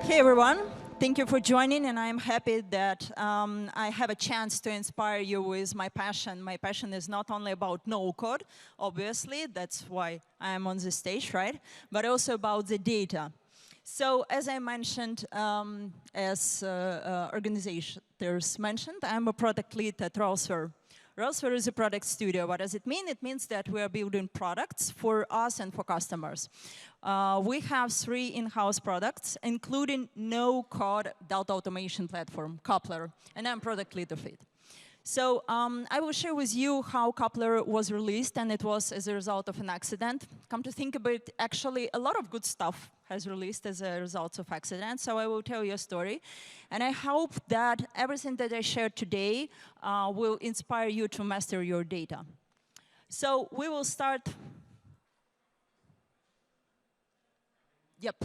Hey everyone, thank you for joining, and I'm happy that I have a chance to inspire you with my passion. My passion is not only about no code, obviously, that's why I'm on the stage, right? But also about the data. So as I mentioned, as organizers mentioned, I'm a product lead at Rolsware. Rolsware is a product studio. What does it mean? It means that we are building products for us and for customers. We have 3 in-house products, including no-code data automation platform, Coupler, and I'm product lead of it. So I will share with you how Coupler was released, and it was as a result of an accident. Come to think about it, actually, a lot of good stuff has released as a result of accidents, so I will tell you a story. And I hope that everything that I shared today will inspire you to master your data. So we will start. Yep.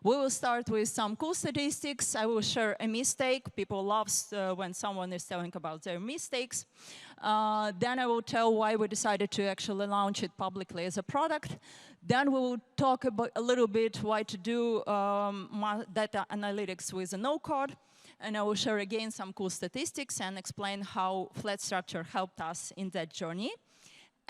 We will start with some cool statistics. I will share a mistake. People love when someone is telling about their mistakes. Then I will tell why we decided to actually launch it publicly as a product. Then we will talk about a little bit why to do data analytics with a no-code. And I will share again some cool statistics and explain how flat structure helped us in that journey.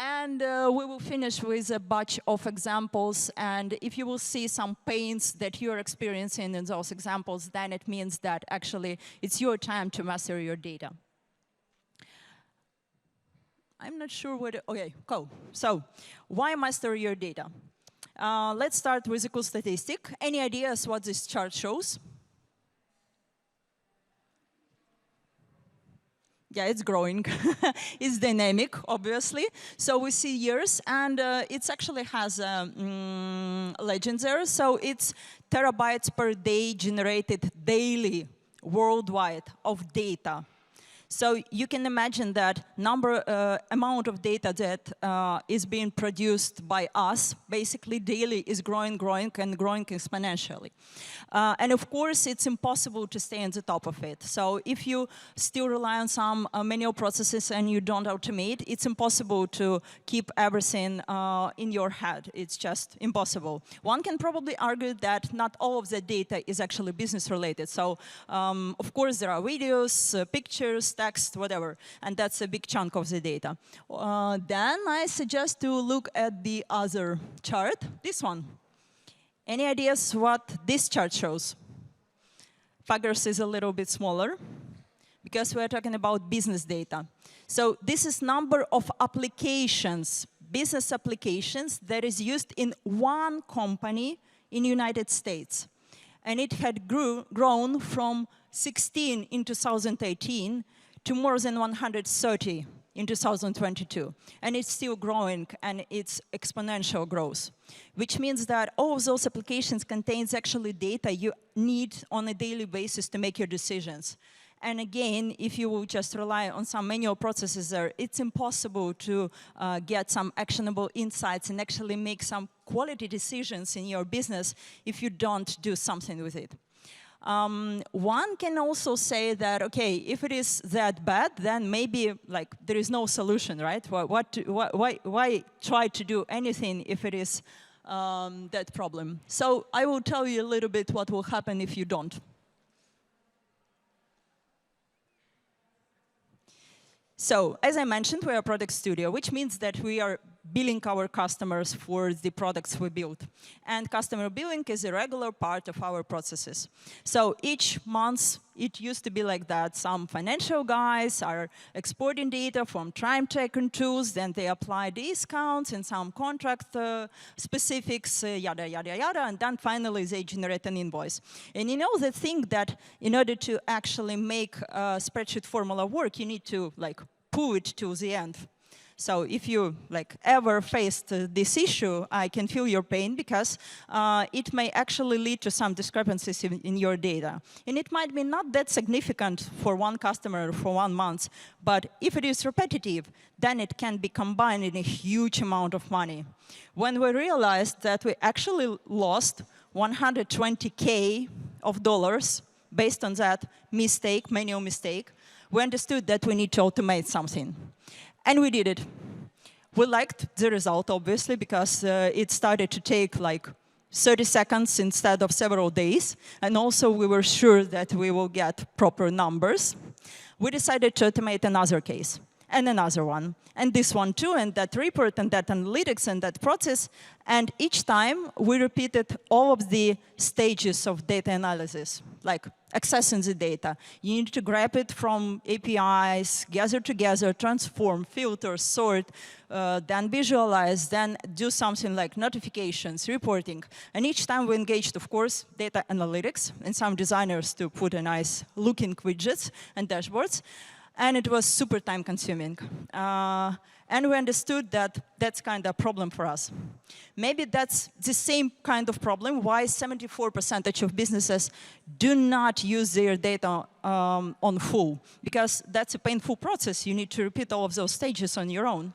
And we will finish with a bunch of examples. And if you will see some pains that you're experiencing in those examples, then it means that actually it's your time to master your data. I'm not sure what. OK, cool. So why master your data? Let's start with a cool statistic. Any ideas what this chart shows? Yeah, it's growing. It's dynamic, obviously. So we see years, and it actually has legends there. So it's terabytes per day generated daily, worldwide, of data. So you can imagine that amount of data that is being produced by us, basically daily, is growing and growing exponentially. And of course, it's impossible to stay on the top of it. So if you still rely on some manual processes and you don't automate, it's impossible to keep everything in your head. It's just impossible. One can probably argue that not all of the data is actually business related. So of course, there are videos, pictures, text, whatever, and that's a big chunk of the data. Then I suggest to look at the other chart, this one. Any ideas what this chart shows? Figures is a little bit smaller because we're talking about business data. So this is number of applications, business applications that is used in one company in the United States. And it had grown from 16 in 2018 to more than 130 in 2022. And it's still growing, and it's exponential growth, which means that all of those applications contains actually data you need on a daily basis to make your decisions. And again, if you will just rely on some manual processes there, it's impossible to get some actionable insights and actually make some quality decisions in your business if you don't do something with it. One can also say that, okay, if it is that bad, then maybe like there is no solution, right? Why try to do anything if it is that problem? So I will tell you a little bit what will happen if you don't. So, as I mentioned, we are a product studio, which means that we are billing our customers for the products we build. And customer billing is a regular part of our processes. So each month, it used to be like that. Some financial guys are exporting data from time tracking tools, then they apply discounts and some contract specifics, yada, yada, yada, and then finally they generate an invoice. And you know the thing that in order to actually make a spreadsheet formula work, you need to like pull it to the end. So if you like ever faced this issue, I can feel your pain because it may actually lead to some discrepancies in your data. And it might be not that significant for one customer for 1 month, but if it is repetitive, then it can be combined in a huge amount of money. When we realized that we actually lost $120K of dollars based on that mistake, manual mistake, we understood that we need to automate something. And we did it. We liked the result, obviously, because it started to take like 30 seconds instead of several days. And also, we were sure that we will get proper numbers. We decided to automate another case, and another one, and this one too, and that report, and that analytics, and that process. And each time, we repeated all of the stages of data analysis, like accessing the data. You need to grab it from APIs, gather together, transform, filter, sort, then visualize, then do something like notifications, reporting. And each time we engaged, of course, data analytics and some designers to put a nice looking widgets and dashboards. And it was super time consuming. And we understood that that's kind of a problem for us. Maybe that's the same kind of problem why 74% of businesses do not use their data on full, because that's a painful process. You need to repeat all of those stages on your own.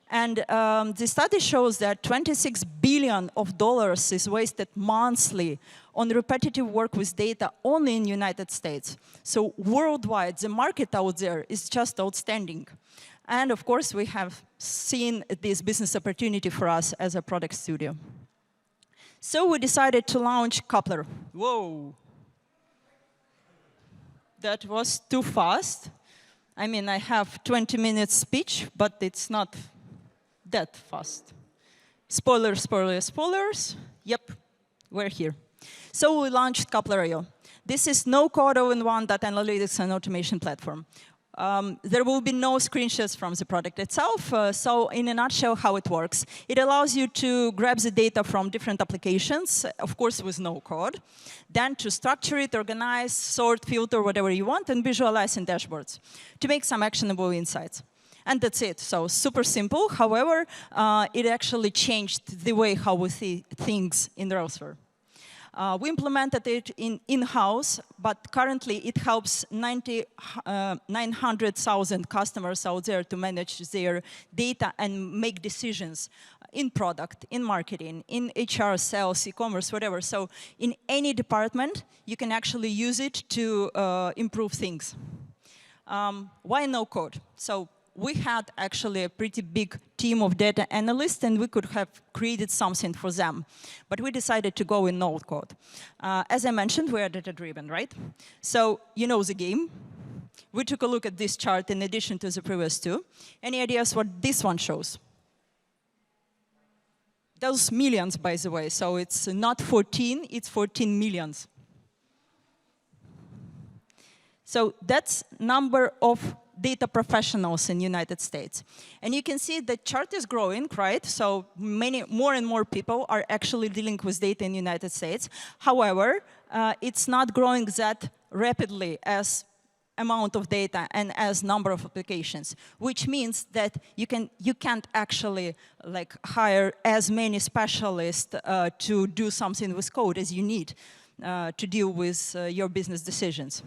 And the study shows that $26 billion is wasted monthly on repetitive work with data only in the United States. So worldwide, the market out there is just outstanding. And of course, we have seen this business opportunity for us as a product studio. So we decided to launch Coupler. Whoa. That was too fast. I mean, I have 20-minute speech, but it's not that fast. Spoilers, spoilers, spoilers. Yep, we're here. So we launched Coupler.io. This is no-code all-in-one data analytics and automation platform. There will be no screenshots from the product itself. So in a nutshell, how it works. It allows you to grab the data from different applications, of course with no code, then to structure it, organize, sort, filter, whatever you want, and visualize in dashboards to make some actionable insights. And that's it. So super simple. However, it actually changed the way how we see things in Rosever. We implemented it in-house, but currently it helps 900,000 customers out there to manage their data and make decisions in product, in marketing, in HR, sales, e-commerce, whatever. So in any department, you can actually use it to improve things. Why no code? So we had actually a pretty big team of data analysts, and we could have created something for them. But we decided to go in no code. As I mentioned, we are data-driven, right? So you know the game. We took a look at this chart in addition to the previous two. Any ideas what this one shows? Those millions, by the way. So it's not 14, it's 14 millions. So that's number of data professionals in the United States. And you can see the chart is growing, right? So more and more people are actually dealing with data in the United States. However, it's not growing that rapidly as amount of data and as number of applications, which means that you can't actually like hire as many specialists to do something with code as you need to deal with your business decisions.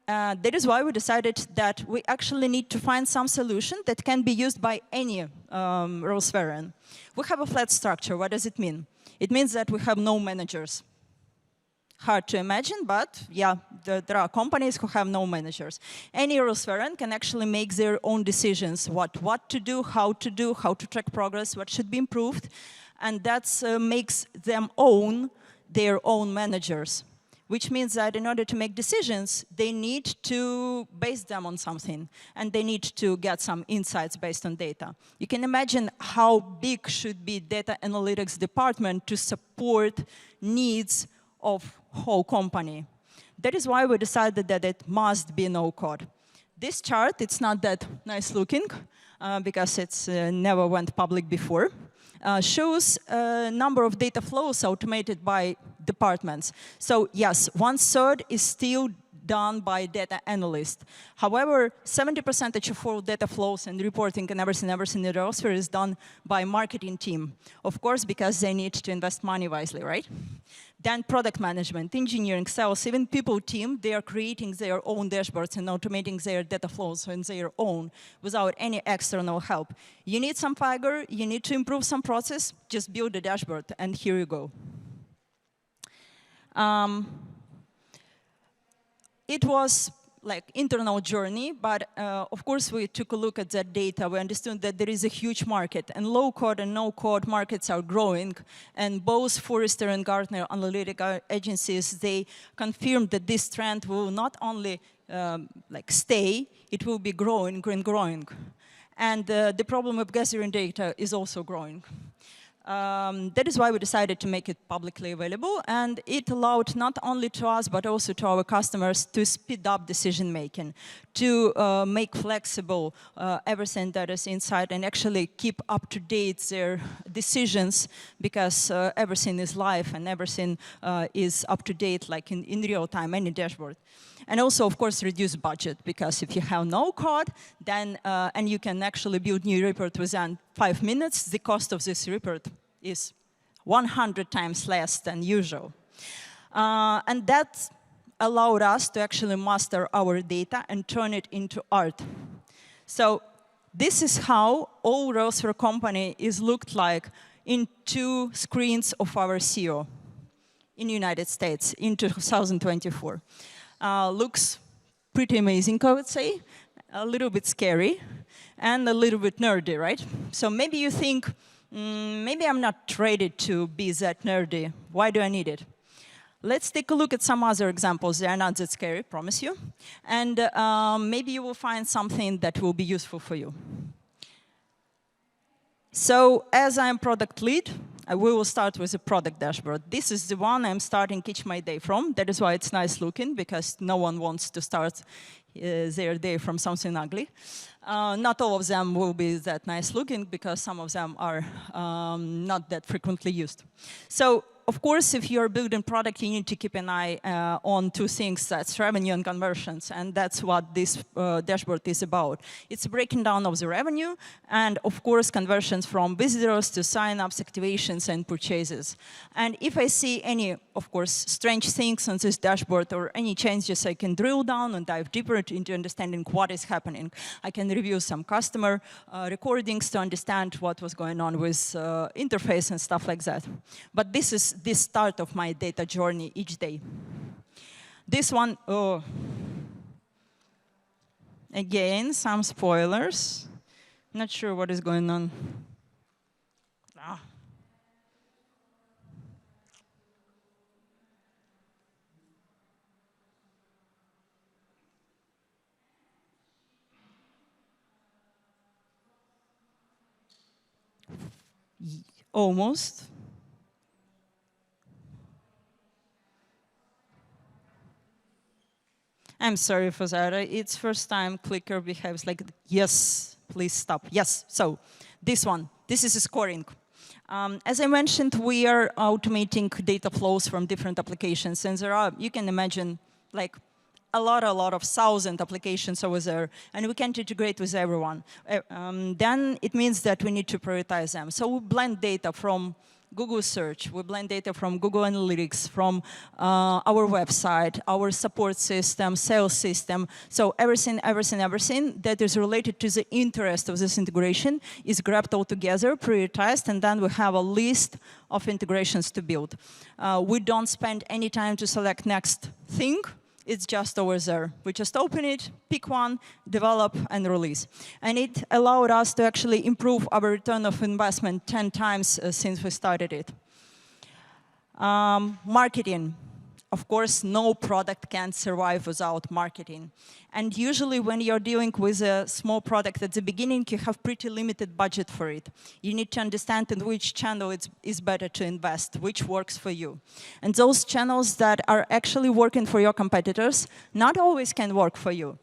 That is why we decided that we actually need to find some solution that can be used by any Roseverian. We have a flat structure. What does it mean? It means that we have no managers. Hard to imagine, but yeah, there are companies who have no managers. Any Roseverian can actually make their own decisions, what to do, how to track progress, what should be improved, and that makes them own their own managers. Which means that in order to make decisions, they need to base them on something, and they need to get some insights based on data. You can imagine how big should be data analytics department to support needs of whole company. That is why we decided that it must be no code. This chart, it's not that nice looking, because it's never went public before. Shows a number of data flows automated by departments. So yes, 1/3 is still done by data analysts. However, 70% of all data flows and reporting and everything in the Rosever is done by marketing team. Of course, because they need to invest money wisely, right? Then product management, engineering, sales, even people team, they are creating their own dashboards and automating their data flows on their own without any external help. You need some figure, you need to improve some process, just build a dashboard, and here you go. It was like internal journey, but of course we took a look at that data. We understood that there is a huge market, and low-code and no-code markets are growing. And both Forrester and Gartner analytical agencies, they confirmed that this trend will not only like stay, it will be growing and growing. And the problem of gathering data is also growing. That is why we decided to make it publicly available, and it allowed not only to us but also to our customers to speed up decision making, to make flexible everything that is inside and actually keep up to date their decisions, because everything is live and everything is up to date, like in real time, any dashboard. And also, of course, reduce budget, because if you have no code, then and you can actually build new report within 5 minutes, the cost of this report is 100 times less than usual. And that allowed us to actually master our data and turn it into art. So this is how all Roseware company is looked like in 2 screens of our CEO in the United States in 2024. Looks pretty amazing, I would say, a little bit scary, and a little bit nerdy, right? So maybe you think, maybe I'm not ready to be that nerdy. Why do I need it? Let's take a look at some other examples. They are not that scary, promise you. And maybe you will find something that will be useful for you. So as I'm product lead, we will start with a product dashboard. This is the one I'm starting each my day from. That is why it's nice looking, because no one wants to start their day from something ugly. Not all of them will be that nice looking, because some of them are not that frequently used. So, of course, if you're building product, you need to keep an eye on 2 things. That's revenue and conversions, and that's what this dashboard is about. It's a breaking down of the revenue, and of course, conversions from visitors to sign-ups, activations, and purchases. And if I see any, of course, strange things on this dashboard or any changes, I can drill down and dive deeper into understanding what is happening. I can review some customer recordings to understand what was going on with interface and stuff like that. But this is the start of my data journey each day. This one, oh, again, some spoilers. Not sure what is going on. Ah. Almost. I'm sorry for that. It's first time clicker behaves like, yes, please stop. Yes, so this one, this is scoring. As I mentioned, we are automating data flows from different applications. And there are, you can imagine, like a lot of 1,000 applications over there. And we can't integrate with everyone. Then it means that we need to prioritize them. So we blend data from Google Search, we blend data from Google Analytics, from our website, our support system, sales system. So everything that is related to the interest of this integration is grabbed all together, prioritized, and then we have a list of integrations to build. We don't spend any time to select next thing. It's just over there. We just open it, pick one, develop, and release. And it allowed us to actually improve our return of investment 10 times since we started it. Marketing. Of course, no product can survive without marketing. And usually when you're dealing with a small product at the beginning, you have pretty limited budget for it. You need to understand in which channel is better to invest, which works for you. And those channels that are actually working for your competitors not always can work for you.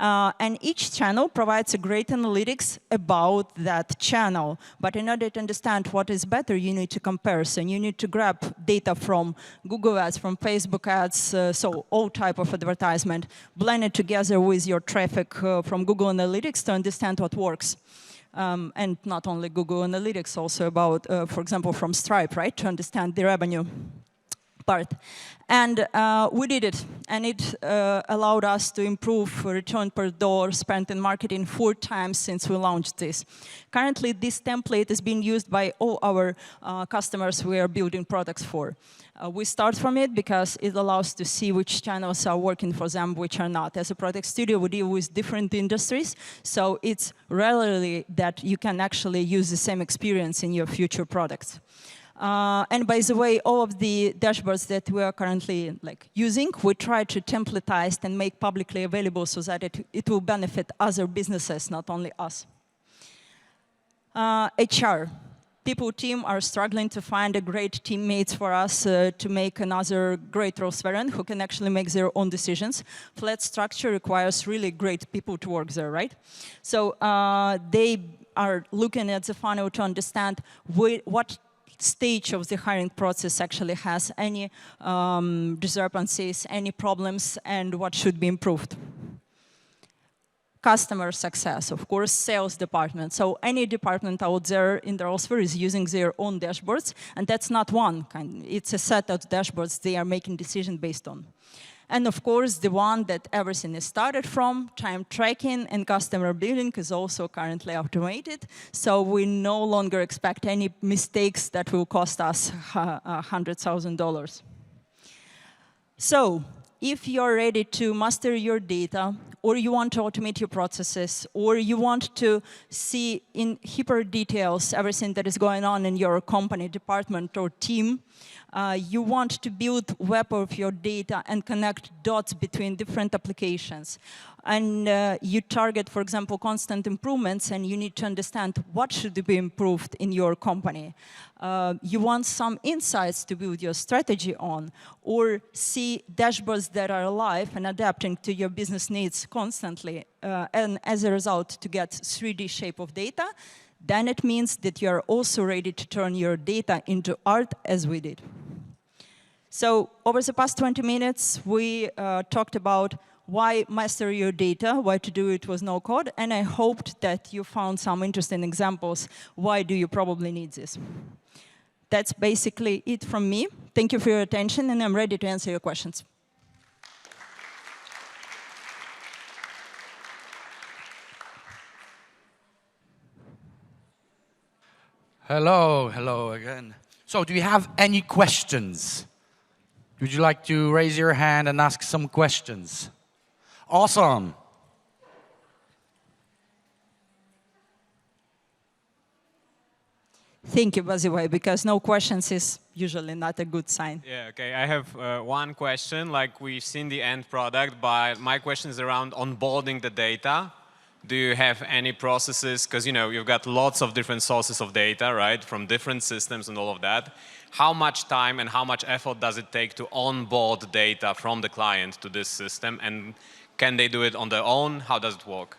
And each channel provides a great analytics about that channel. But in order to understand what is better, you need to compare. So you need to grab data from Google Ads, from Facebook Ads, so all type of advertisement, blend it together with your traffic from Google Analytics to understand what works. And not only Google Analytics, also about, for example, from Stripe, right, to understand the revenue. part. And we did it, and it allowed us to improve return per dollar spent in marketing 4 times since we launched this. Currently, this template is being used by all our customers we are building products for. We start from it because it allows to see which channels are working for them, which are not. As a product studio, we deal with different industries, so it's rarely that you can actually use the same experience in your future products. And by the way, all of the dashboards that we are currently using, we try to templatize and make publicly available so that it will benefit other businesses, not only us. HR. People team are struggling to find a great teammates for us to make another great Starun who can actually make their own decisions. Flat structure requires really great people to work there, right? So they are looking at the funnel to understand what stage of the hiring process actually has any discrepancies, any problems, and what should be improved. Customer success, of course, sales department. So any department out there in the sphere is using their own dashboards, and that's not one kind. It's a set of dashboards they are making decisions based on. And of course, the one that everything is started from, time tracking and customer billing is also currently automated. So we no longer expect any mistakes that will cost us $100,000. So if you're ready to master your data, or you want to automate your processes, or you want to see in hyper details everything that is going on in your company, department, or team, you want to build web of your data and connect dots between different applications. And you target, for example, constant improvements, and you need to understand what should be improved in your company. You want some insights to build your strategy on, or see dashboards that are alive and adapting to your business needs constantly, and as a result, to get 3D shape of data. Then it means that you're also ready to turn your data into art, as we did. So over the past 20 minutes, we talked about why master your data, why to do it with no code, and I hoped that you found some interesting examples. Why do you probably need this? That's basically it from me. Thank you for your attention, and I'm ready to answer your questions. Hello, hello again. So do you have any questions? Would you like to raise your hand and ask some questions? Awesome. Thank you, by the way, because no questions is usually not a good sign. Yeah, okay. I have one question. Like, we've seen the end product, but my question is around onboarding the data. Do you have any processes? Because, you know, you've got lots of different sources of data, right, from different systems and all of that. How much time and how much effort does it take to onboard data from the client to this system? And can they do it on their own? How does it work?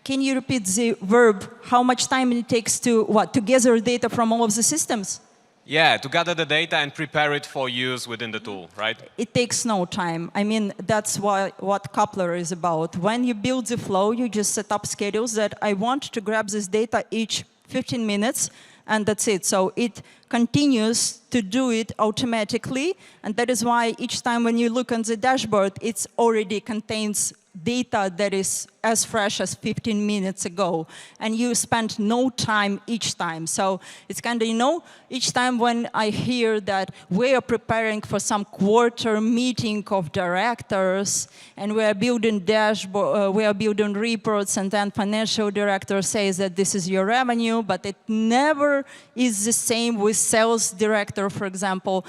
Can you repeat the verb? How much time it takes to what? To gather data from all of the systems? Yeah, to gather the data and prepare it for use within the tool, right? It takes no time. I mean, that's what Coupler is about. When you build the flow, you just set up schedules that I want to grab this data each 15 minutes, and that's it. So it continues to do it automatically, and that is why each time when you look on the dashboard, it already contains data that is as fresh as 15 minutes ago, and you spend no time each time. So it's kind of, you know, each time when I hear that we are preparing for some quarter meeting of directors, and we are building dashboard, we are building reports, and then financial director says that this is your revenue, but it never is the same with sales director, for example.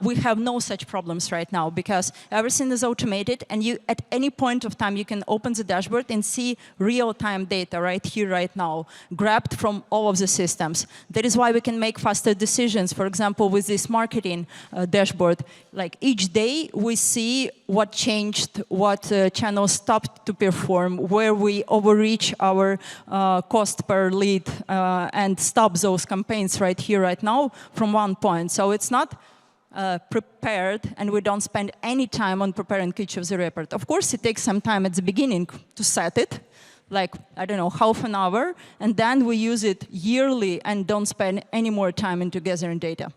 We have no such problems right now because everything is automated, and you, at any point of time, you can open the dashboard and see real-time data right here, right now, grabbed from all of the systems. That is why we can make faster decisions. For example, with this marketing dashboard, like each day we see what changed, what channels stopped to perform, where we overreach our cost per lead, and stop those campaigns right here, right now, from one point. So it's not prepared, and we don't spend any time on preparing each of the report. Of course, it takes some time at the beginning to set it, like, I don't know, half an hour, and then we use it yearly and don't spend any more time into gathering data.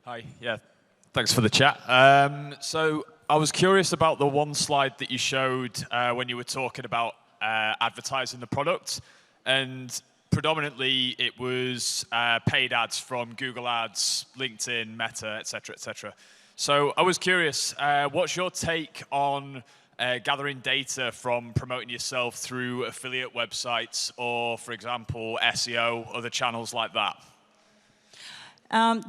Hi, yeah, thanks for the chat. So I was curious about the one slide that you showed when you were talking about advertising the product, and predominantly it was paid ads from Google Ads, LinkedIn, Meta, et cetera, et cetera. So I was curious, what's your take on gathering data from promoting yourself through affiliate websites or, for example, SEO, other channels like that?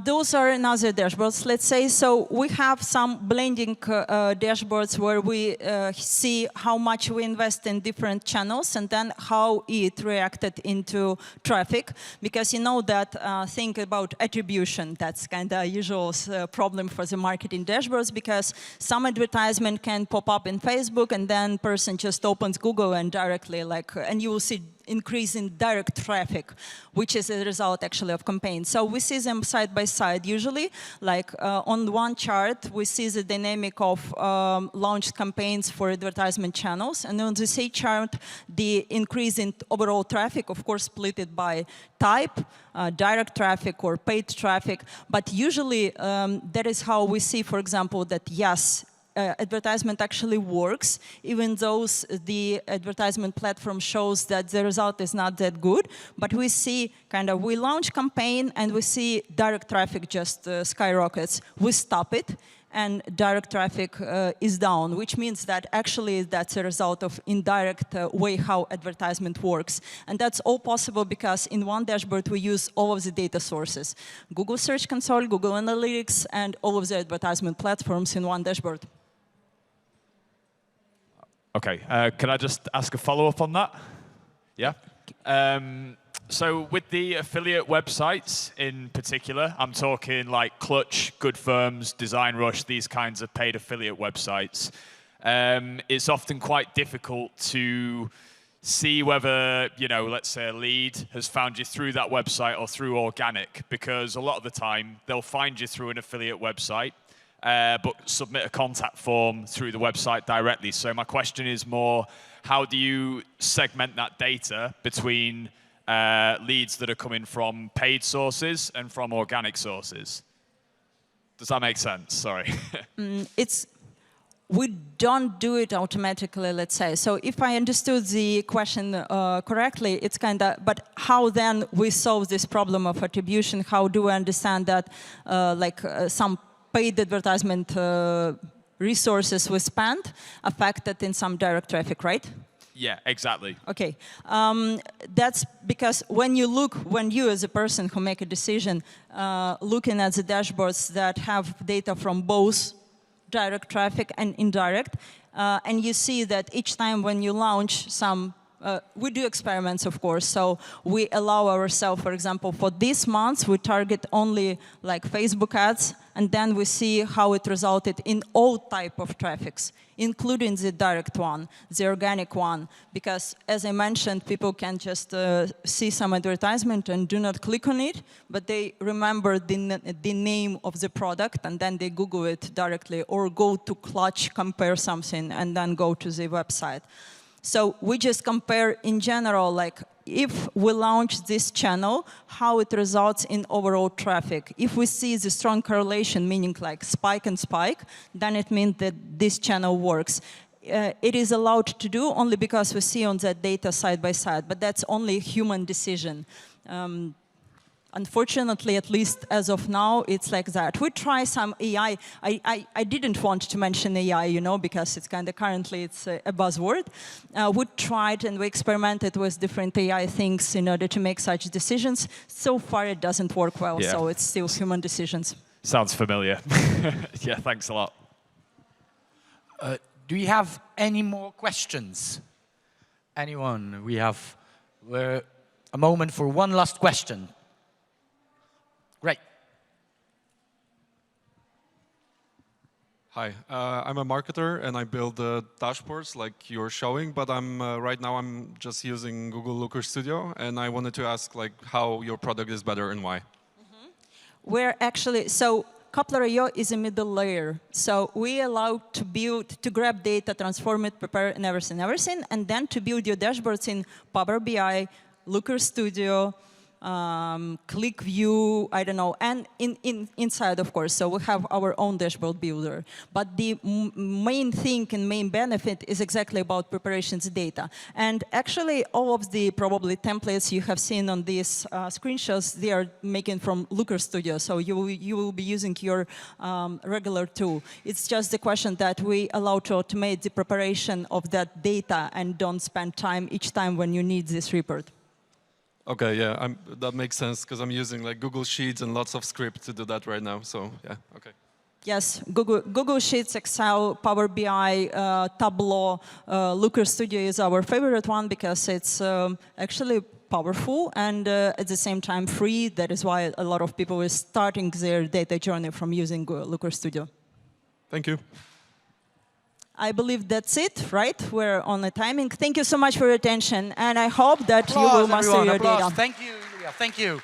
Those are another dashboards, let's say. So we have some blending dashboards where we see how much we invest in different channels and then how it reacted into traffic. Because you know that think about attribution. That's kind of a usual problem for the marketing dashboards, because some advertisement can pop up in Facebook and then person just opens Google and directly and you will see increase in direct traffic, which is a result actually of campaigns. So we see them side by side usually. On one chart, we see the dynamic of launched campaigns for advertisement channels. And on the same chart, the increase in overall traffic, of course, split it by type, direct traffic or paid traffic. But usually, that is how we see, for example, that yes, advertisement actually works, even though the advertisement platform shows that the result is not that good. But we see we launch campaign and we see direct traffic just skyrockets. We stop it and direct traffic is down, which means that actually that's a result of indirect way how advertisement works. And that's all possible because in one dashboard we use all of the data sources. Google Search Console, Google Analytics, and all of the advertisement platforms in one dashboard. Okay, can I just ask a follow-up on that? Yeah. So with the affiliate websites in particular, I'm talking like Clutch, Good Firms, Design Rush, these kinds of paid affiliate websites. It's often quite difficult to see whether, let's say a lead has found you through that website or through organic, because a lot of the time they'll find you through an affiliate website, but submit a contact form through the website directly. So my question is more, how do you segment that data between leads that are coming from paid sources and from organic sources? Does that make sense? Sorry. We don't do it automatically, let's say. So if I understood the question correctly, it's but how then we solve this problem of attribution? How do we understand that some paid advertisement resources we spent affected in some direct traffic, right? Yeah, exactly. Okay, that's because when you as a person who make a decision, looking at the dashboards that have data from both direct traffic and indirect, and you see that each time when you launch some we do experiments, of course, so we allow ourselves, for example, for this month, we target only Facebook ads, and then we see how it resulted in all type of traffics, including the direct one, the organic one, because as I mentioned, people can just see some advertisement and do not click on it, but they remember the name of the product, and then they Google it directly, or go to Clutch, compare something, and then go to the website. So we just compare in general, if we launch this channel, how it results in overall traffic. If we see the strong correlation, meaning spike and spike, then it means that this channel works. It is allowed to do only because we see on that data side by side, but that's only human decision. Unfortunately, at least as of now, it's like that. We try some AI. I didn't want to mention AI, because it's currently it's a buzzword. We tried and we experimented with different AI things in order to make such decisions. So far, it doesn't work well, yeah. So it's still human decisions. Sounds familiar. Yeah, thanks a lot. Do you have any more questions? Anyone? We have a moment for one last question. Great. Hi, I'm a marketer and I build dashboards like you're showing, but right now I'm just using Google Looker Studio, and I wanted to ask how your product is better and why. We're actually, so Coupler.io is a middle layer. So we allow to grab data, transform it, prepare and everything, and then to build your dashboards in Power BI, Looker Studio, click view, I don't know, and inside, of course. So we have our own dashboard builder. But the main thing and main benefit is exactly about preparations data. And actually, all of the probably templates you have seen on these screenshots, they are making from Looker Studio. So you will be using your regular tool. It's just the question that we allow to automate the preparation of that data and don't spend time each time when you need this report. Okay, yeah, that makes sense because I'm using like Google Sheets and lots of script to do that right now. So yeah, okay. Yes, Google Sheets, Excel, Power BI, Tableau, Looker Studio is our favorite one because it's actually powerful and at the same time free. That is why a lot of people are starting their data journey from using Looker Studio. Thank you. I believe that's it, right? We're on the timing. Thank you so much for your attention, and I hope that you will master your data. Thank you, Julia. Thank you.